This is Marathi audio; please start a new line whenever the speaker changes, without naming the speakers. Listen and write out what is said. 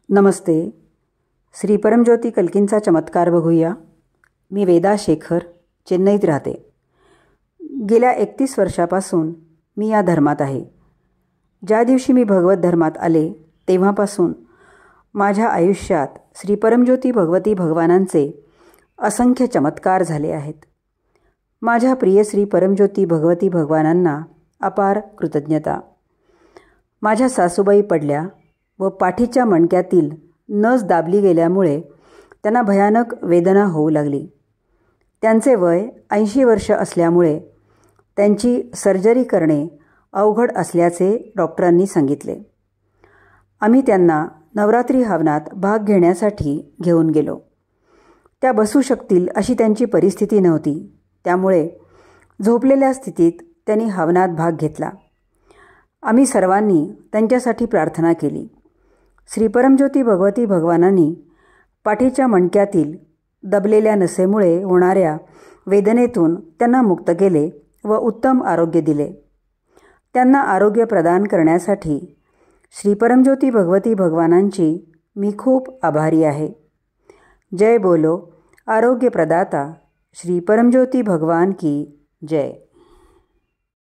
नमस्ते. श्री परमज्योती कल्कींचा चमत्कार बघूया. मी वेदा शेखर, चेन्नईत राहते. गेल्या 31 वर्षापासून मी या धर्मात आहे. ज्या दिवशी मी भगवत धर्मात आले तेव्हापासून माझ्या आयुष्यात श्री परमज्योती भगवती भगवानांचे असंख्य चमत्कार झाले आहेत. माझ्या प्रिय श्री परमज्योती भगवती भगवानांना अपार कृतज्ञता. माझ्या सासूबाई पडल्या व पाठीच्या मणक्यातील नस दाबली गेल्यामुळे त्यांना भयानक वेदना होऊ लागली. त्यांचे वय 80 वर्ष असल्यामुळे त्यांची सर्जरी करणे अवघड असल्याचे डॉक्टरांनी सांगितले. आम्ही त्यांना नवरात्री हवनात भाग घेण्यासाठी घेऊन गेलो. त्या बसू शकतील अशी त्यांची परिस्थिती नव्हती. त्यामुळे झोपलेल्या स्थितीत त्यांनी हवनात भाग घेतला. आम्ही सर्वांनी त्यांच्यासाठी प्रार्थना केली. श्री परमज्योती भगवती भगवानांनी पाठीच्या मणक्यातील दबलेल्या नसेमुळे होणाऱ्या वेदनेतून त्यांना मुक्त केले व उत्तम आरोग्य दिले. त्यांना आरोग्य प्रदान करण्यासाठी श्री परमज्योती भगवती भगवानांची मी खूप आभारी आहे. जय बोलो आरोग्य प्रदाता श्री परमज्योती भगवान की जय.